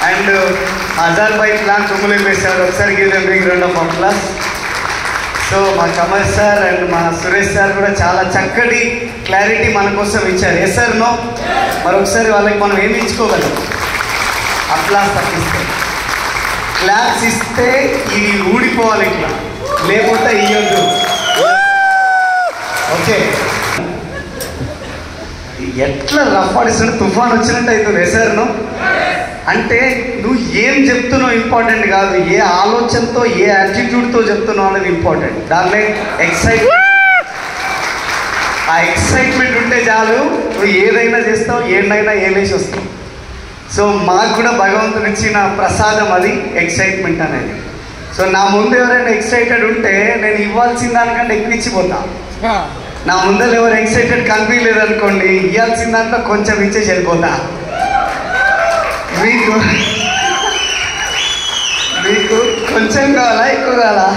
And Hazaar by plan తుమ్ములు వేశారు. ఒకసారి give them big round of applause. So మా కమల్ సార్ అండ్ మా సురేష్ సార్ కూడా చాలా చక్కటి క్లారిటీ మన కోసం ఇచ్చారు. Yes sir no? మరొకసారి వాళ్ళకి మనం ఏమి ఇచ్చుకోగలం? అప్లాస్ తప్పిస్తే. క్లాప్స్ ఇస్తే ఇది ఊడిపోవాలి ఇట్లా, లేకపోతే ఇయ్యొద్దు. ఓకే, ఎట్లా రఫ్ ఆడిస్తుంటే తుఫాన్ వచ్చినట్టు అవుతుంది. Yes sir no? అంటే నువ్వు ఏం చెప్తున్నావు ఇంపార్టెంట్ కాదు, ఏ ఆలోచనతో ఏ యాటిట్యూడ్తో చెప్తున్నావు అనేది ఇంపార్టెంట్. దాంట్లో ఆ ఎక్సైట్మెంట్ ఉంటే చాలు, నువ్వు ఏదైనా చేస్తావు, ఏదైనా ఏలేసి వస్తావు. సో మాకు కూడా భగవంతుడు ఇచ్చిన ప్రసాదం అది ఎక్సైట్మెంట్ అనేది. సో నా ముందు ఎవరైనా ఎక్సైటెడ్ ఉంటే నేను ఇవ్వాల్సిన దానికంటే ఎక్కువ ఇచ్చిపోతా. నా ముందర ఎవరు ఎక్సైటెడ్ కనిపించలేదు అనుకోండి, ఇవ్వాల్సిన దాంట్లో కొంచెం ఇచ్చేసి వెళ్ళిపోతా. మీకు కొంచెం కావాలా, ఎక్కువ కావాలా?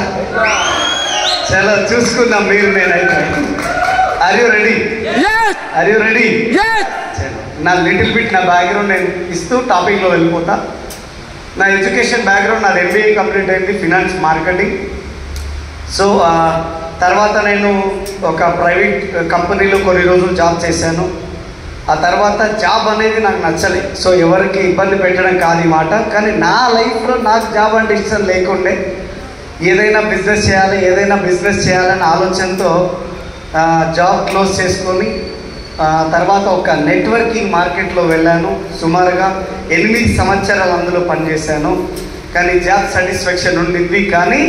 చాలా చూసుకుందాం మీరు నేనైతే. Are you ready? Are you ready? నా లిటిల్ బిట్ నా బ్యాక్గ్రౌండ్ నేను ఇస్తూ టాపిక్లో వెళ్ళిపోతా. నా ఎడ్యుకేషన్ బ్యాక్గ్రౌండ్ నాది MBA కంప్లీట్ అయింది, ఫినాన్స్ మార్కెటింగ్. సో తర్వాత నేను ఒక ప్రైవేట్ కంపెనీలో కొన్ని రోజులు జాబ్ చేశాను. ఆ తర్వాత జాబ్ అనేది నాకు నచ్చలే. సో ఎవరికి ఇబ్బంది పెట్టడం కాదు ఈ మాట, కానీ నా లైఫ్లో నాకు జాబ్ అంటే ఇష్టం లేకుండే. ఏదైనా బిజినెస్ చేయాలనే ఆలోచనతో జాబ్ క్లోజ్ చేసుకొని తర్వాత ఒక నెట్వర్కింగ్ మార్కెట్లో వెళ్ళాను. సుమారుగా 8 సంవత్సరాలు అందులో పనిచేశాను. కానీ జాబ్ సాటిస్ఫాక్షన్ ఉండింది, కానీ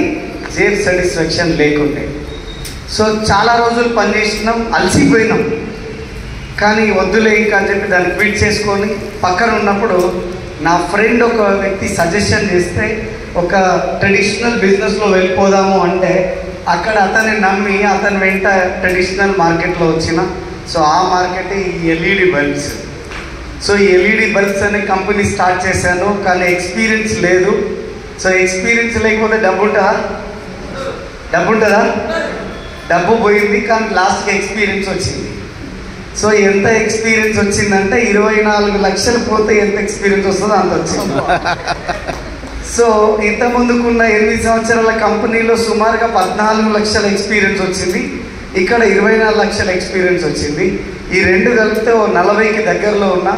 జాబ్ సాటిస్ఫాక్షన్ లేకుండే. సో చాలా రోజులు పనిచేసినాం, అలసిపోయినాం. కానీ వద్దులే ఇంకా అని చెప్పి దాన్ని క్విట్ చేసుకొని పక్కన ఉన్నప్పుడు నా ఫ్రెండ్ ఒక వ్యక్తి సజెషన్ చేస్తే ఒక ట్రెడిషనల్ బిజినెస్లో వెళ్ళిపోదాము అంటే అక్కడ అతన్ని నమ్మి అతని వెంట ట్రెడిషనల్ మార్కెట్లో వచ్చిన. సో ఆ మార్కెటే ఈ LED బల్బ్స్. సో ఈ LED బల్బ్స్ అనే కంపెనీ స్టార్ట్ చేశాను, కానీ ఎక్స్పీరియన్స్ లేదు. సో ఎక్స్పీరియన్స్ లేకపోతే డబ్బు ఉంటుందా? డబ్బు పోయింది, కానీ లాస్ట్కి ఎక్స్పీరియన్స్ వచ్చింది. సో ఎంత ఎక్స్పీరియన్స్ వచ్చిందంటే 24 లక్షలు పోతే ఎంత ఎక్స్పీరియన్స్ వస్తుందో అంత వచ్చింది. సో ఇంతకుముందుకున్న 8 సంవత్సరాల కంపెనీలో సుమారుగా 14 లక్షల ఎక్స్పీరియన్స్ వచ్చింది. ఇక్కడ 24 లక్షల ఎక్స్పీరియన్స్ వచ్చింది. ఈ రెండు కలిపితే 40కి దగ్గరలో ఉన్న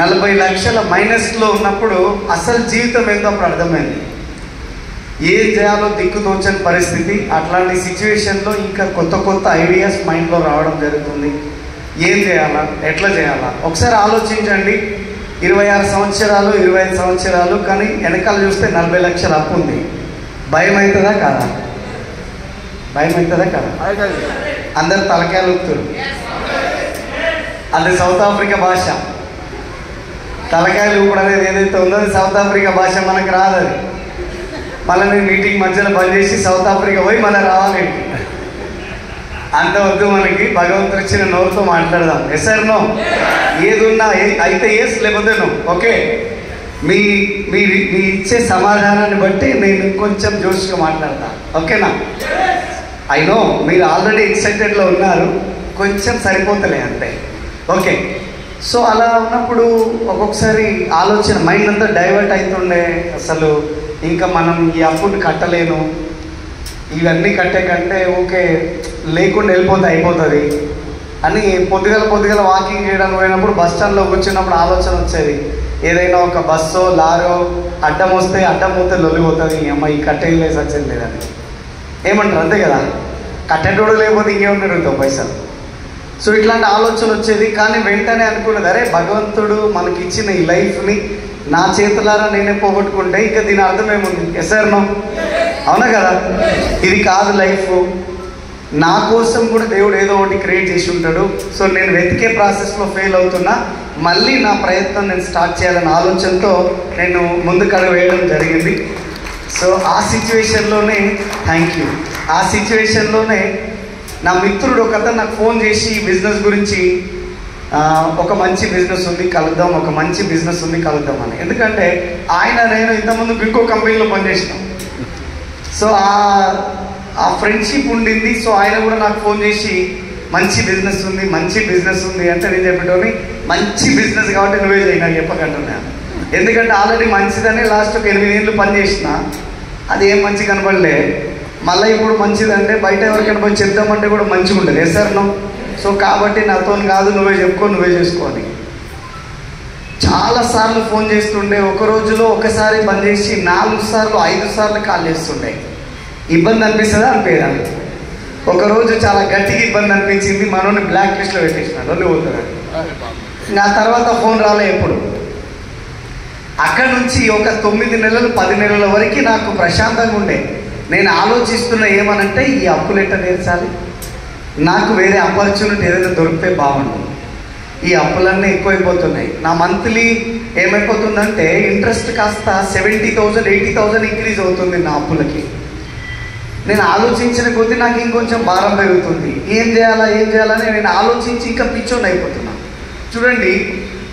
40 లక్షల మైనస్లో ఉన్నప్పుడు అసలు జీవితం ఏందో అప్పుడు అర్థమైంది. ఏం చేయాలో దిక్కుతోచని పరిస్థితి. అట్లాంటి సిచ్యువేషన్లో ఇంకా కొత్త ఐడియాస్ మైండ్లో రావడం జరుగుతుంది. ఏం చేయాలా, ఎట్లా చేయాలా? ఒకసారి ఆలోచించండి. 26 సంవత్సరాలు 25 సంవత్సరాలు, కానీ వెనకాల చూస్తే 40 లక్షల అప్పు ఉంది. భయం అవుతుందా కాదా? భయం అవుతుందా కాదా? అందరు తలకాయలు ఊపుతారు. అది సౌత్ ఆఫ్రికా భాష. తలకాయలు ఊపడం అనేది ఏదైతే ఉందో అది సౌత్ ఆఫ్రికా భాష, మనకు రాదు అది. మళ్ళీ నేను మీటింగ్ మధ్యలో బంద్ చేసి సౌత్ ఆఫ్రికా పోయి మళ్ళీ రావాలండి. అంత వద్దు, మనకి భగవంతుడు ఇచ్చిన నోరుతో మాట్లాడదాం. Yes sir no? ఏది ఉన్నా అయితే ఎస్, లేకపోతే నో. ఓకే, మీ ఇచ్చే సమాధానాన్ని బట్టి నేను కొంచెం జోష్గా మాట్లాడతాను. ఓకేనా? ఐ నో మీరు ఆల్రెడీ ఎక్సైటెడ్లో ఉన్నారు, కొంచెం సరిపోతలే అంతే. ఓకే, సో అలా ఉన్నప్పుడు ఒక్కొక్కసారి ఆలోచన మైండ్ అంతా డైవర్ట్ అవుతుండే. అసలు ఇంకా మనం ఈ అప్పుని కట్టలేను, ఇవన్నీ కట్టే కంటే ఓకే లేకుండా వెళ్ళిపోతే అయిపోతుంది అని పొద్దుగల వాకింగ్ చేయడానికి పోయినప్పుడు బస్ స్టాండ్లో కూర్చున్నప్పుడు ఆలోచన వచ్చేది. ఏదైనా ఒక బస్సో లారో అడ్డం పోతే లొల్లిపోతుంది, అమ్మ ఈ కట్టేయలే సచ్చేది లేదని ఏమంటారు, అంతే కదా? కట్టేటోడు లేకపోతే ఇంకేముంటాడు పైసలు. సో ఇట్లాంటి ఆలోచన వచ్చేది. కానీ వెంటనే అనుకున్నది, అరే భగవంతుడు మనకిచ్చిన ఈ లైఫ్ని నా చేతులారా నేనే పోగొట్టుకుంటే ఇంకా దీని అర్థం ఏముంది? Yes sir no? అవునా కదా? ఇది కాదు లైఫ్. నా కోసం కూడా దేవుడు ఏదో ఒకటి క్రియేట్ చేసి ఉంటాడు. సో నేను వెతికే ప్రాసెస్లో ఫెయిల్ అవుతున్నా, మళ్ళీ నా ప్రయత్నం నేను స్టార్ట్ చేయాలనే ఆలోచనతో నేను ముందుకు అడుగు వేయడం జరిగింది. సో ఆ సిచ్యువేషన్లోనే ఆ సిచ్యువేషన్లోనే నా మిత్రుడు ఒక అతను నాకు ఫోన్ చేసి బిజినెస్ గురించి ఒక మంచి బిజినెస్ ఉంది కలుద్దాం, ఒక మంచి బిజినెస్ ఉంది కలుద్దాం అని. ఎందుకంటే నేను ఇంతకుముందు ఇంకో కంపెనీలో పనిచేసినాం. సో ఆ ఫ్రెండ్షిప్ ఉండింది. సో ఆయన కూడా నాకు ఫోన్ చేసి మంచి బిజినెస్ ఉంది అంటే నేను చెప్పేటోని మంచి బిజినెస్ కాబట్టి నువ్వే చేయి, నాకు చెప్పకంటున్నాను. ఎందుకంటే ఆల్రెడీ మంచిదని లాస్ట్ ఒక 8 ఏళ్ళు పని చేసిన, అది ఏం మంచి కనపడలే. మళ్ళీ ఇప్పుడు మంచిదంటే బయట ఎవరికైనా పోయి చెప్దామంటే కూడా మంచిగా ఉంటుంది. ఎస్ఆర్నో. సో కాబట్టి నాతో కాదు, నువ్వే చెప్పుకో, నువ్వే చేసుకోవాలి. చాలాసార్లు ఫోన్ చేస్తుండే, ఒక రోజులో ఒకసారి బంద్ చేసి 4 సార్లు 5 సార్లు కాల్ చేస్తుండే. ఇబ్బంది అనిపిస్తుందా అనిపించదా? ఒకరోజు చాలా గట్టిగా ఇబ్బంది అనిపించింది, మనోని బ్లాక్ లిస్ట్లో పెట్టేసినాడు, వాళ్ళు పోతున్నాడు. ఆ తర్వాత ఫోన్ రాలే ఎప్పుడు. అక్కడ నుంచి ఒక 9 నెలలు 10 నెలల వరకు నాకు ప్రశాంతంగా ఉండే. నేను ఆలోచిస్తున్న ఏమనంటే, ఈ అప్పులు ఎట్లా తీర్చాలి, నాకు వేరే ఆపర్చునిటీ ఏదైనా దొరికితే బాగుండు. ఈ అప్పులన్నీ ఎక్కువైపోతున్నాయి. నా మంత్లీ ఏమైపోతుందంటే ఇంట్రెస్ట్ కాస్త 70,000 80,000 ఇంక్రీజ్ అవుతుంది నా అప్పులకి. నేను ఆలోచించిన కొద్దీ నాకు ఇంకొంచెం భారం పెరుగుతుంది. ఏం చేయాలని నేను ఆలోచించి ఇంకా పిచ్చోని అయిపోతున్నా. చూడండి,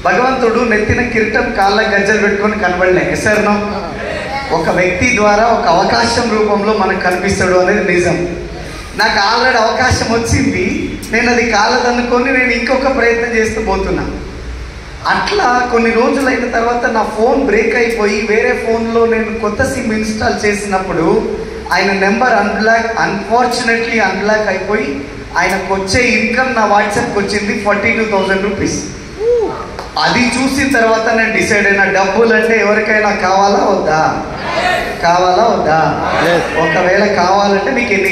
భగవంతుడు నెత్తిన కిరీటం కాళ్ళ గజ్జలు పెట్టుకొని కనబడలే. ఎస్ఆర్నో. ఒక వ్యక్తి ద్వారా ఒక అవకాశం రూపంలో మనకు కనిపిస్తాడు అనేది నిజం. నాకు ఆల్రెడీ అవకాశం వచ్చింది, నేను అది కాలదనుకొని నేను ఇంకొక ప్రయత్నం చేస్తూ పోతున్నా. అట్లా కొన్ని రోజులైన తర్వాత నా ఫోన్ బ్రేక్ అయిపోయి వేరే ఫోన్లో నేను కొత్త సిమ్ ఇన్స్టాల్ చేసినప్పుడు ఆయన నెంబర్ అన్ఫార్చునేట్లీ అన్బ్లాక్ అయిపోయి ఆయనకు వచ్చే ఇన్కమ్ నా వాట్సాప్కి వచ్చింది 42,000 రూపీస్. అది చూసిన తర్వాత నేను డిసైడ్ అయినా, డబ్బులు అంటే ఎవరికైనా కావాలా వద్దా? ఒకవేళ కావాలంటే మీకు ఎన్ని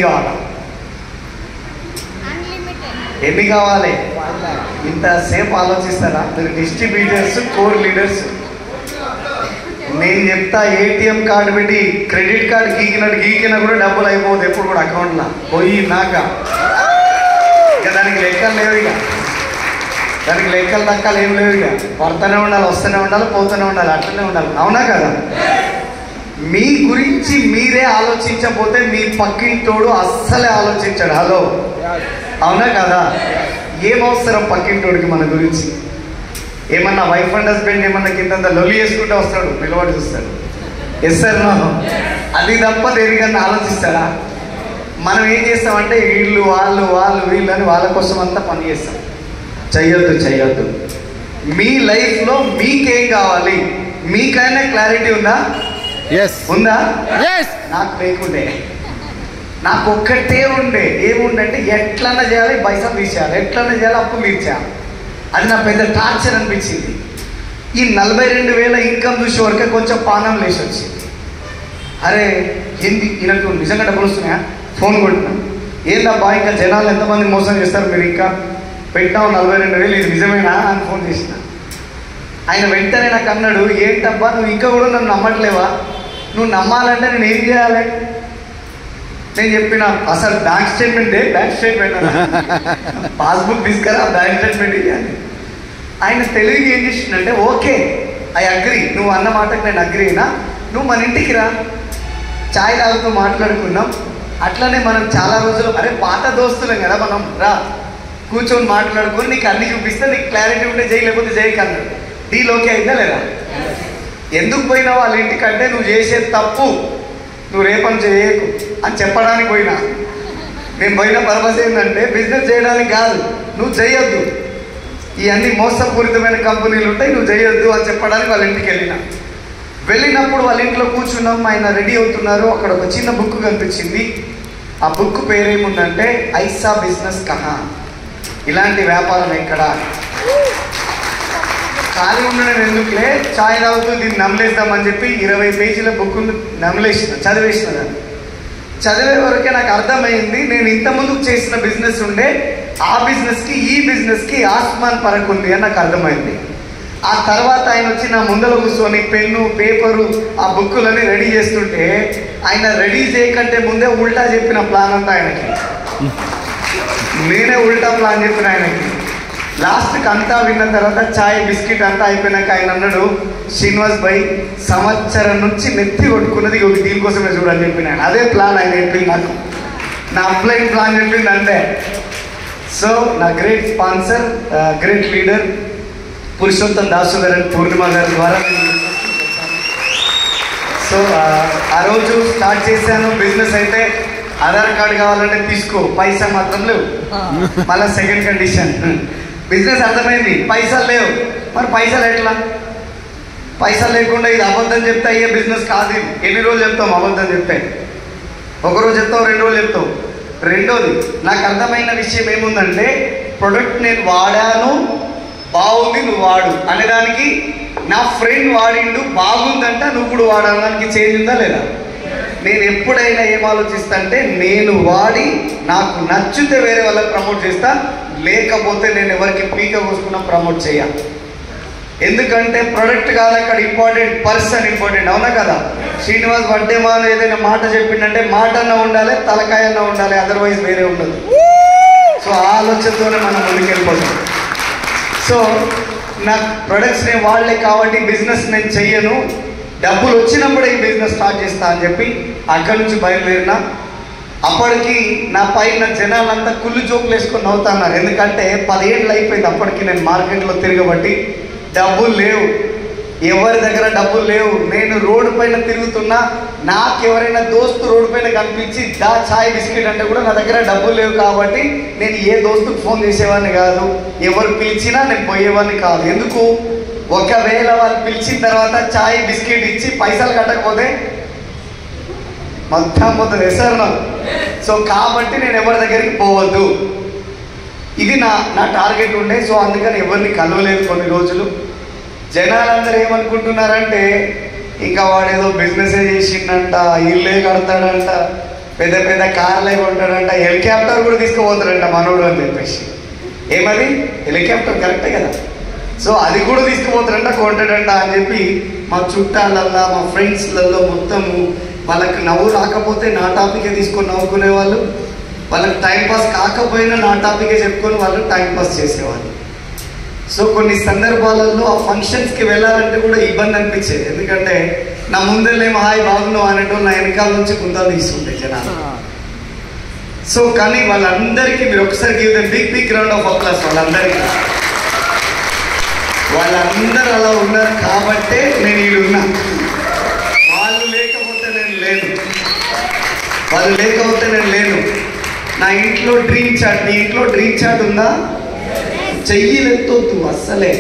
కావాలి? ఇంతసేపు ఆలోచిస్తారా మీరు? Distributors, core leaders. నేను చెప్తా, ఏటీఎం కార్డు పెట్టి క్రెడిట్ కార్డు గీకినా కూడా డబ్బులు అయిపోదు ఎప్పుడు కూడా అకౌంట్లో పోయినాక. ఇక దానికి లెక్కలు లేవు, దానికి లెక్కలు తక్కలు ఏం లేవు. ఇక పడుతూనే ఉండాలి, వస్తూనే ఉండాలి, పోతూనే ఉండాలి, అట్లనే ఉండాలి. అవునా కదా? మీ గురించి మీరే ఆలోచించకపోతే మీ పక్కింటోడు అస్సలే ఆలోచించాడు. హలో, అవునా కదా? ఏమవసరం పక్కింటోడికి మన గురించి? ఏమన్నా వైఫ్ అండ్ హస్బెండ్ ఏమన్నా కింద లొల్లి చేసుకుంటూ వస్తాడు, నిలబడి చూస్తాడు. ఎస్ఆర్నో. అది తప్ప దేనికన్నా ఆలోచిస్తాడా? మనం ఏం చేస్తామంటే వీళ్ళు వీళ్ళు అని వాళ్ళ కోసం అంతా పని చేస్తాం. చెయ్యొద్దు. మీ లైఫ్లో మీకేం కావాలి, మీకైనా క్లారిటీ ఉందా? ఉందా? నాకు లేకుండే, నాకు ఒక్కటే ఉండే. ఏముండంటే ఎట్లన్నా చేయాలి, పైసలు తీసేయాలి, ఎట్లన్నా చేయాలి, అప్పులు తీర్చేయాలి. అది నా పెద్ద టార్చర్ అనిపించింది. ఈ 42,000 ఇన్కమ్ చూసే వరకే కొంచెం పానం లేచి వచ్చింది. అరే ఏంది, ఈయనకు నిజంగా డబ్బులు వస్తున్నాయా? ఫోన్ కొట్టినా, ఏందబ్బా ఇంకా జనాలు ఎంతమంది మోసం చేస్తారు, మీరు ఇంకా పెట్టావు 42,000, ఇది నిజమేనా అని ఫోన్ చేసిన. ఆయన వెంటనే నాకు అన్నాడు, ఏంటబ్బా నువ్వు ఇంకా కూడా నన్ను నమ్మట్లేవా? నువ్వు నమ్మాలంటే నేను ఏం చేయాలి? నేను చెప్పిన, అసలు బ్యాంక్ స్టేట్మెంట్ పాస్బుక్ తీసుకురా, బ్యాంక్ స్టేట్మెంట్ ఇవ్వాలి. ఆయన తెలివిగా ఏం చేసిందంటే, ఓకే ఐ అగ్రీ, నువ్వు అన్న మాటకు నేను అగ్రీ అయినా, నువ్వు మన ఇంటికి రా, ఛాయ్ తాగుతూ మాట్లాడుకున్నాం. అట్లనే మనం చాలా రోజులు, అరే పాత దోస్తులం కదా మనం, రా కూర్చొని మాట్లాడుకొని నీకు అన్ని చూపిస్తే నీకు క్లారిటీ ఉంటే చేయి, లేకపోతే చేయకన్నాడు. డీల్ ఓకే అయిందా లేదా? ఎందుకు పోయినావు వాళ్ళ ఇంటికంటే, నువ్వు చేసే తప్పు నువ్వు రేపని చేయకు అని చెప్పడానికి పోయినా. నేను పోయిన పర్పస్ ఏంటంటే బిజినెస్ చేయడానికి కాదు, నువ్వు చేయొద్దు, ఇవన్నీ మోసపూరితమైన కంపెనీలు ఉంటాయి, నువ్వు చేయొద్దు అని చెప్పడానికి వాళ్ళ ఇంటికి వెళ్ళినప్పుడు వాళ్ళ ఇంట్లో కూర్చున్నాం. ఆయన రెడీ అవుతున్నారు. అక్కడ ఒక చిన్న బుక్ కనిపించింది. ఆ బుక్ పేరేముందంటే ఐసా బిజినెస్ కహా, ఇలాంటి వ్యాపారం ఎక్కడ. ఖాళీ ఉండడం ఎందుకులే, ఛాయ్ తాగుతూ దీన్ని నమ్మలేద్దామని చెప్పి 20 పేజీల బుక్ను చదివేసిన దాన్ని. చదివే వరకే నాకు అర్థమైంది, నేను ఇంతకుముందు చేసిన బిజినెస్ ఉండే, ఆ బిజినెస్కి ఈ బిజినెస్కి ఆస్మాన్ ఫరక్ ఉంది అని నాకు అర్థమైంది. ఆ తర్వాత ఆయన వచ్చి నా ముందర కూర్చొని పెన్ను, పేపరు, ఆ బుక్కులని రెడీ చేస్తుంటే, ఆయన రెడీ చేయకంటే ముందే ఉల్టా చెప్పిన ప్లాన్ అంతా ఆయనకి. నేనే ఉల్టా ప్లాన్ చెప్పిన ఆయనకి. లాస్ట్కి అంతా విన్న తర్వాత ఛాయ్ బిస్కెట్ అంతా అయిపోయినాక ఆయన అన్నాడు, శ్రీనివాస్ భాయ్ సంవత్సరం నుంచి నెత్తి కొట్టుకున్నది ఒక దీనికోసమే చూడని చెప్పిన ఆయన. అదే ప్లాన్ ఆయన చెప్పింది నాకు, నా అప్లైన్ ప్లాన్ చెప్పింది అంతే. సో నా great sponsor, great leader Purushottam Dasu గారు, పూర్ణిమ గారి ద్వారా సో ఆ రోజు స్టార్ట్ చేశాను బిజినెస్. అయితే ఆధార్ కార్డు కావాలంటే తీసుకో, పైసా మాత్రం లేవు. మళ్ళీ సెకండ్ కండిషన్, బిజినెస్ అర్థమైంది, పైసలు లేవు. మరి పైసలు ఎట్లా? పైసలు లేకుండా ఇది అబద్ధం చెప్తే అయ్యే బిజినెస్ కాదు ఇది. ఎన్ని రోజులు చెప్తాం అబద్ధం చెప్తే? ఒకరోజు చెప్తావు, 2 రోజులు చెప్తావు. రెండోది, నాకు అర్థమైన విషయం ఏముందంటే, ప్రొడక్ట్ నేను వాడాను, బాగుంది, నువ్వు వాడు అనేదానికి, నా ఫ్రెండ్ వాడిండు బాగుందంట, నువ్వు కూడా వాడాను, దానికి చేంజ్ ఉందా లేదా? నేను ఎప్పుడైనా ఏం ఆలోచిస్తా అంటే, నేను వాడి నాకు నచ్చితే వేరే వాళ్ళకి ప్రమోట్ చేస్తా, లేకపోతే నేను ఎవరికి పీక కోసుకున్నా ప్రమోట్ చేయాలి. ఎందుకంటే ప్రొడక్ట్ కాదు అక్కడ ఇంపార్టెంట్, పర్సన్ ఇంపార్టెంట్. అవునా కదా? శ్రీనివాస్ వడ్డేమాను ఏదైనా మాట చెప్పిండంటే మాట అన్న ఉండాలి, తలకాయ అన్న ఉండాలి, అదర్వైజ్ వేరే ఉండదు. సో ఆ ఆలోచనతోనే మనం ముందుకు వెళ్ళిపోతాం. సో నా ప్రొడక్ట్స్ నేను వాడలే కాబట్టి బిజినెస్ నేను చెయ్యను, డబ్బులు వచ్చినప్పుడే ఈ బిజినెస్ స్టార్ట్ చేస్తా అని చెప్పి అక్కడి నుంచి బయలుదేరిన. అప్పటికి నా పైన జనాలంతా కుళ్ళు జోకులు వేసుకొని నవ్వుతున్నారు. ఎందుకంటే 10 ఏళ్ళు అయిపోయింది అప్పటికి నేను మార్కెట్లో తిరగబట్టి. డబ్బులు లేవు, ఎవరి దగ్గర డబ్బులు లేవు. నేను రోడ్డు పైన తిరుగుతున్నా, నాకు ఎవరైనా దోస్తు రోడ్డు పైన కనిపించి దా చాయ్ బిస్కెట్ అంటే కూడా నా దగ్గర డబ్బులు లేవు. కాబట్టి నేను ఏ దోస్తుకు ఫోన్ చేసేవాడిని కాదు, ఎవరు పిలిచినా నేను పోయేవాడిని కాదు. ఎందుకు? ఒకవేళ వాళ్ళు పిలిచిన తర్వాత చాయ్ బిస్కెట్ ఇచ్చి పైసలు కట్టకపోతే మొత్తం వేసారు నాకు. సో కాబట్టి నేను ఎవరి దగ్గరికి పోవద్దు, ఇది నా టార్గెట్ ఉండే. సో అందుకని ఎవరిని కలవలేదు కొన్ని రోజులు. జనాలందరూ ఏమనుకుంటున్నారంటే, ఇంకా వాడేదో బిజినెసే చేసిండంట, ఇల్లే కడతాడంట, పెద్ద పెద్ద కార్లే కొంటాడంట, హెలికాప్టర్ కూడా తీసుకుపోతాడంట మనోడు అని చెప్పేసి. ఏమది? హెలికాప్టర్ కరెక్టే కదా? సో అది కూడా తీసుకుపోతాడంట, కొంటాడంట అని చెప్పి మా చుట్టాలల్లో, మా ఫ్రెండ్స్లలో మొత్తము వాళ్ళకి నవ్వు రాకపోతే నా టాపికే తీసుకొని నవ్వుకునే వాళ్ళు, వాళ్ళకి టైంపాస్ కాకపోయినా నా టాపికే చెప్పుకొని వాళ్ళు టైంపాస్ చేసేవాళ్ళు. సో కొన్ని సందర్భాలలో ఆ ఫంక్షన్స్కి వెళ్ళాలంటే కూడా ఇబ్బంది అనిపించేది. ఎందుకంటే నా ముందరేమో హాయ్ బాగున్నావు అనేటో నా వెనకాల నుంచి గుంతాలు తీసుకుంటే జనాలు. సో కానీ వాళ్ళందరికీ మీరు ఒకసారి give the big round of applause. వాళ్ళందరూ అలా ఉన్నారు కాబట్టే నేను ఈడున్నా. వాళ్ళు లేకపోతే నేను లేను. నా ఇంట్లో డ్రీమ్ చాట్, నీ ఇంట్లో డ్రీమ్ చాట్ ఉందా? చెయ్యిలెత్తొద్దు అస్సలే.